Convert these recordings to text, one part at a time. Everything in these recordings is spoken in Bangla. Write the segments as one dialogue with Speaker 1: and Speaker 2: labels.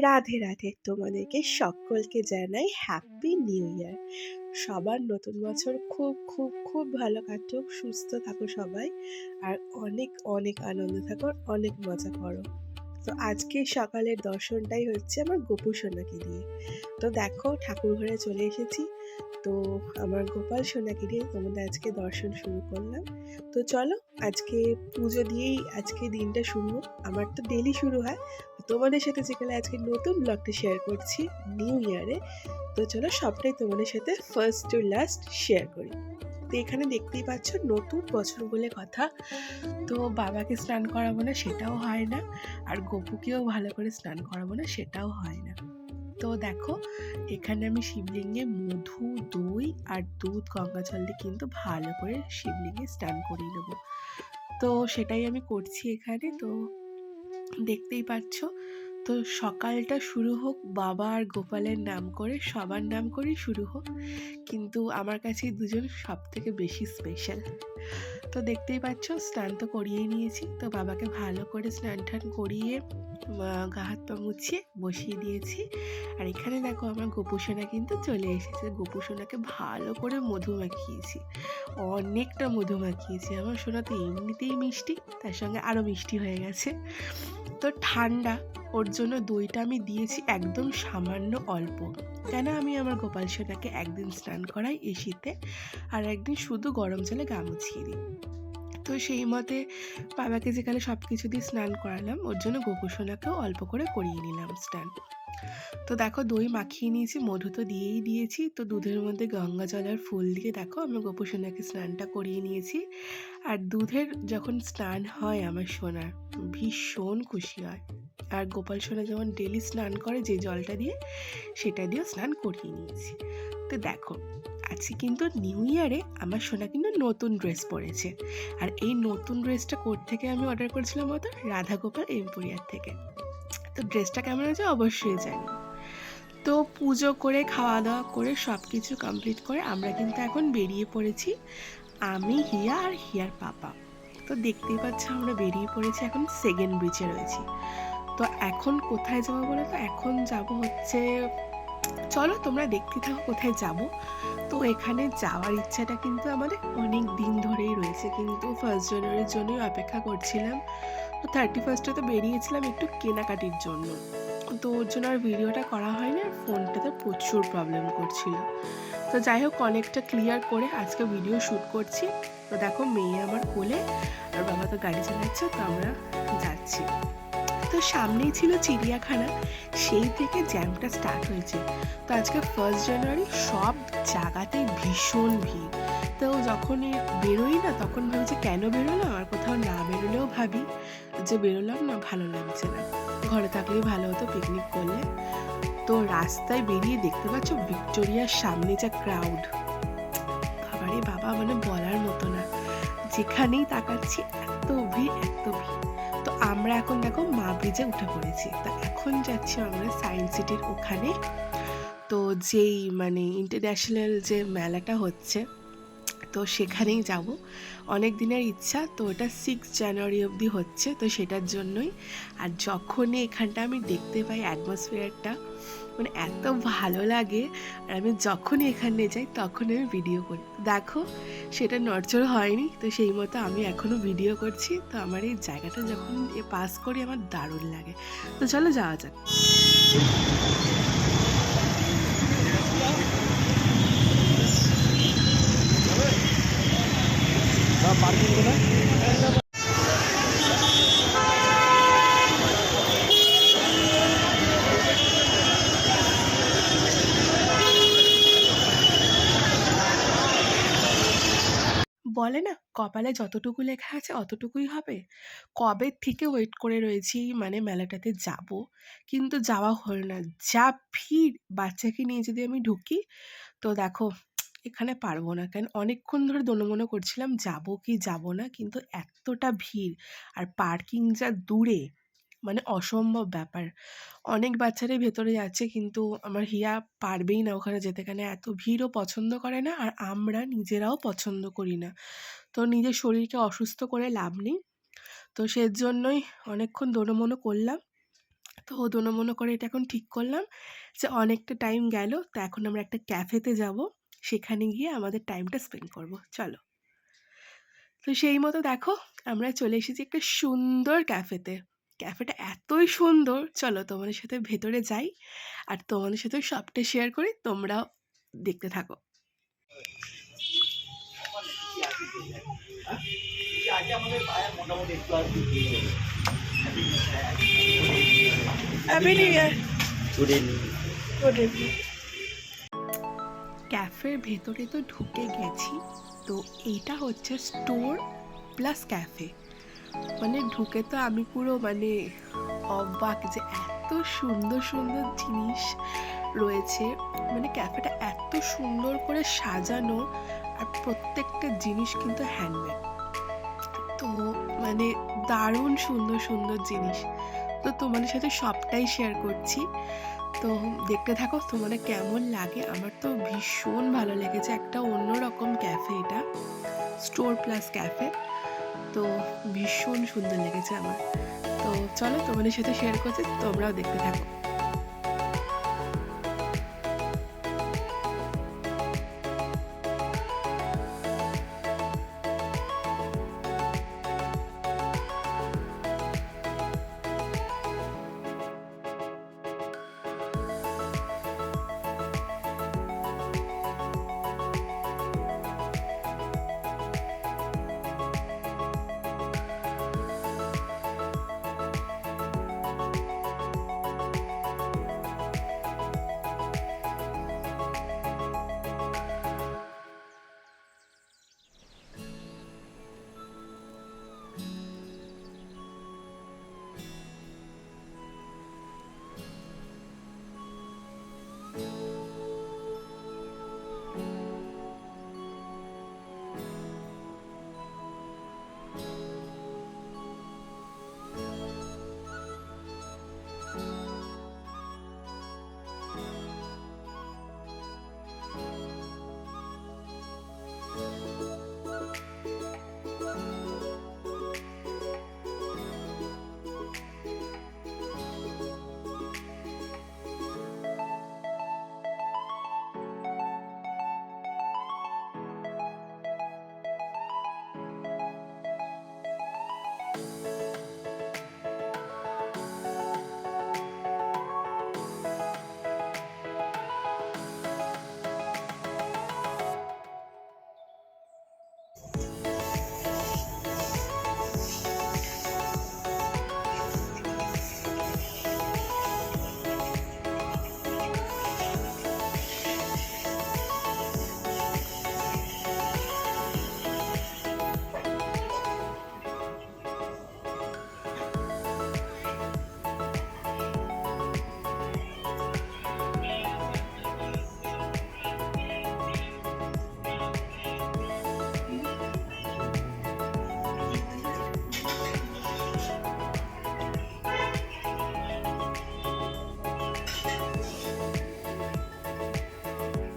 Speaker 1: রাধে রাধে, তোমাদেরকে সকলকে জানাই হ্যাপি নিউ ইয়ার। সবার নতুন বছর খুব খুব খুব ভালো কাটুক, সুস্থ থাকো সবাই, আর অনেক অনেক আনন্দ থাকো, অনেক মজা করো। তো আজকে সকালের দর্শনটাই হচ্ছে আমার গোপু সোনাকে দিয়ে। তো দেখো ঠাকুর ঘরে চলে এসেছি। তো আমার গোপাল সোনাকে দিয়ে তোমাদের আজকে দর্শন শুরু করলাম। তো চলো আজকে পুজো দিয়েই আজকে দিনটা শুরু হোক। আমার তো ডেলি শুরু হয়, তোমাদের সাথে যেখানে আজকে নতুন ব্লগটা শেয়ার করছি নিউ ইয়ারে। তো চলো সবটাই তোমাদের সাথে ফার্স্ট টু লাস্ট শেয়ার করি। তো এখানে দেখতেই পাচ্ছ নতুন বছর বলে কথা। তো বাবাকে স্নান করাবো না সেটাও হয় না, আর গপুকেও ভালো করে স্নান করাবো না সেটাও হয় না। তো দেখো এখানে আমি শিবলিঙ্গে মধু, দই আর দুধ গঙ্গা জল দিয়ে কিন্তু ভালো করে শিবলিঙ্গে স্নান করিয়ে নেবো। তো সেটাই আমি করছি এখানে। তো দেখতেই পাচ্ছ, তো সকালটা শুরু হোক বাবা আর গোপালের নাম করে, সবার নাম করেই শুরু হোক, কিন্তু আমার কাছে দুজন সব থেকে বেশি স্পেশাল। তো দেখতেই পাচ্ছ স্নান তো করিয়েই নিয়েছি। তো বাবাকে ভালো করে স্নান টান করিয়ে গা হাত পা মুছিয়ে বসিয়ে দিয়েছি। আর এখানে দেখো আমার গোপুসোনা কিন্তু চলে এসেছে। গোপুসোনাকে ভালো করে মধু মাখিয়েছি, অনেকটা মধু মাখিয়েছি। আমার সোনা তো এমনিতেই মিষ্টি, তার সঙ্গে আরও মিষ্টি হয়ে গেছে। তো ঠান্ডা, ওর জন্য দইটা আমি দিয়েছি একদম সামান্য অল্প, কেন আমি আমার গোপাল সোনাকে একদিন স্নান করাই এই শীতে, আর একদিন শুধু গরম জলে গা মুছিয়ে দিই। তো সেই মতে বাবাকে যেখানে সব কিছু দিয়ে স্নান করালাম, ওর জন্য গোপু সোনাকেও অল্প করে করিয়ে নিলাম স্নান। তো দেখো দই মাখিয়ে নিয়েছি, মধু তো দিয়েই দিয়েছি। তো দুধের মধ্যে গঙ্গা জল আর ফুল দিয়ে দেখো আমি গোপু সোনাকে স্নানটা করিয়ে নিয়েছি। আর দুধের যখন স্নান হয় আমার সোনার ভীষণ খুশি হয়। আর গোপাল সোনা যেমন ডেলি স্নান করে যে জলটা দিয়ে, সেটা দিয়েও স্নান করিয়ে নিয়েছি। তো দেখো আজকে কিন্তু নিউ ইয়ারে আমার সোনা কিন্তু নতুন ড্রেস পরেছে। আর এই নতুন ড্রেসটা কোথা থেকে আমি অর্ডার করেছিলাম বলতো? রাধা গোপাল এম্পোরিয়ার থেকে। তো ড্রেসটা কেমন হয়েছে অবশ্যই জানি। তো পুজো করে খাওয়া দাওয়া করে সব কিছু কমপ্লিট করে আমরা কিন্তু এখন বেরিয়ে পড়েছি, আমি, হিয়া আর হিয়ার পাপা। তো দেখতেই পাচ্ছ আমরা বেরিয়ে পড়েছি, এখন সেকেন্ড ব্রিজে রয়েছি। তো এখন কোথায় যাবো বলো তো? এখন যাব হচ্ছে, চলো তোমরা দেখতে থাকো কোথায় যাব। তো এখানে যাওয়ার ইচ্ছাটা কিন্তু আমাদের অনেক দিন ধরেই রয়েছে, কিন্তু 1 জানুয়ারির জন্যই অপেক্ষা করছিলাম। তো 31 তো বেরিয়েছিলাম একটু কেনাকাটির জন্য। তো ওর জন্য আর ভিডিওটা করা হয়নি, আর ফোনটাতে প্রচুর প্রবলেম করছিল। তো যাই হোক অনেকটা ক্লিয়ার করে আজকে ভিডিও শ্যুট করছি। তো দেখো মেয়ে আমার কোলে, আর বাবা তো গাড়ি চালাচ্ছে। তো আমরা যাচ্ছি। তো সামনেই ছিল চিড়িয়াখানা, সেই থেকে জ্যামটা স্টার্ট হয়েছে। তো আজকে 1 জানুয়ারি সব জায়গাতেই ভীষণ ভিড়। তো যখনই বেরোই না তখন ভাবি যে কেন বেরোলাম, আর কোথাও না বেরোলেও ভাবি যে বেরোলাম না, ভালো লাগছে না, ঘরে থাকলেই ভালো হতো পিকনিক করলে। তো রাস্তায় বেরিয়ে দেখতে পাচ্ছ ভিক্টোরিয়ার সামনে যা ক্রাউড, বাবারে বাবা, মানে বলার মতো না। যেখানেই তাকাচ্ছি এত ভিড় এত ভিড়। তো আমরা এখন দেখো মা ব্রিজে উঠে পড়েছি। তো এখন যাচ্ছি আমরা সায়েন্স সিটির ওখানে। তো যেই মানে ইন্টারন্যাশনাল যে মেলাটা হচ্ছে, তো সেখানেই যাব। অনেক দিনের ইচ্ছা, তো ওটা 6 জানুয়ারি অবধি হচ্ছে, তো সেটার জন্যই। আর যখনই এখানটা আমি দেখতে পাই অ্যাটমসফিয়ারটা, মানে এত ভালো লাগে। আর আমি যখনই এখানে যাই তখন আমি ভিডিও করি। দেখো সেটা নড়চড় হয়নি, তো সেই মতো আমি এখনও ভিডিও করছি। তো আমার এই জায়গাটা যখন পাস করি আমার দারুণ লাগে। তো চলো যাওয়া যাক। বলে না কপালে যতটুকু লেখা আছে অতটুকুই হবে। কবে থেকে ওয়েট করে রয়েছি মানে মেলাটাতে যাব, কিন্তু যাওয়া হলো না। যা ভিড়, বাচ্চাকে নিয়ে যদি আমি ঢুকি, তো দেখো এখানে পারবো না। কারণ অনেকক্ষণ ধরে দোনমনো করছিলাম যাব কি যাব না, কিন্তু এতটা ভিড় আর পার্কিং যা দূরে, মানে অসম্ভব ব্যাপার। অনেক বাচ্চারাই ভেতরে যাচ্ছে, কিন্তু আমার হিয়া পারবেই না ওখানে যেতে, কেন এত ভিড়ও পছন্দ করে না, আর আমরা নিজেরাও পছন্দ করি না। তো নিজের শরীরকে অসুস্থ করে লাভ নেই। তো সেজন্যই অনেকক্ষণ দোনমনো করলাম। তো দোনো মনো করে এটা এখন ঠিক করলাম যে অনেকটা টাইম গেল, তো এখন আমরা একটা ক্যাফেতে যাব, সেখানে গিয়ে আমাদের টাইমটা স্পেন্ড করব। চলো। তো সেই মতো দেখো আমরা চলে এসেছি একটা সুন্দর ক্যাফেতে। ক্যাফেটা এতই সুন্দর, চলো তোমাদের সাথে ভেতরে যাই আর তোমাদের সাথে সবটা শেয়ার করি, তোমরাও দেখতে থাকো। ক্যাফের ভেতরে তো ঢুকে গেছি, তো এইটা হচ্ছে স্টোর প্লাস ক্যাফে। মানে ঢুকে তো আমি পুরো মানে অবাক যে এত সুন্দর সুন্দর জিনিস রয়েছে। মানে ক্যাফেটা এত সুন্দর করে সাজানো, আর প্রত্যেকটা জিনিস কিন্তু হ্যান্ডমেড। তো মানে দারুণ সুন্দর সুন্দর জিনিস। তো তোমাদের সাথে সবটাই শেয়ার করছি, তো দেখতে থাকো তোমাদের কেমন লাগে। আমার তো ভীষণ ভালো লেগেছে, একটা অন্যরকম ক্যাফে এটা, স্টোর প্লাস ক্যাফে। তো ভীষণ সুন্দর লেগেছে আমার। তো চলো তোমাদের সাথে শেয়ার করছি, তোমরাও দেখতে থাকো।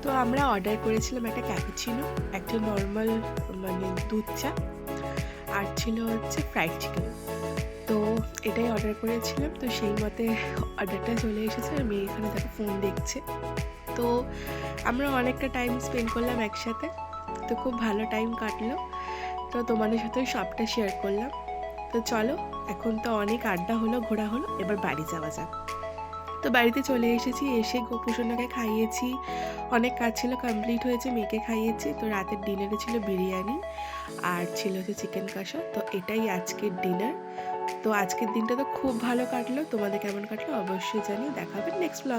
Speaker 1: তো আমরা অর্ডার করেছিলাম একটা ক্যাপুচিনো, একটা নর্মাল মানে দুধ চা, আর ছিল হচ্ছে ফ্রাইড চিকেন। তো এটাই অর্ডার করেছিলাম। তো সেই মতে অর্ডারটা চলে এসেছে, আর মেয়ে এখানে দেখো ফোন দেখছে। তো আমরা অনেকটা টাইম স্পেন্ড করলাম একসাথে, তো খুব ভালো টাইম কাটলো। তো তোমাদের সাথে সবটা শেয়ার করলাম। তো চলো, এখন তো অনেক আড্ডা হলো, ঘোরা হলো, এবার বাড়ি যাওয়া যাক। তো বাড়িতে চলে এসেছি, এসে গোপুসোনাকে খাইয়েছি, অনেক কাজ ছিল কমপ্লিট হয়েছে, মেয়েকে খাইয়েছি। তো রাতের ডিনারে ছিল বিরিয়ানি আর ছিল হচ্ছে চিকেন কষা। তো এটাই আজকের ডিনার। তো আজকের দিনটা তো খুব ভালো কাটলো, তোমাদের কেমন কাটলো অবশ্যই জানিয়ে। দেখা হবে নেক্সট ব্লগে।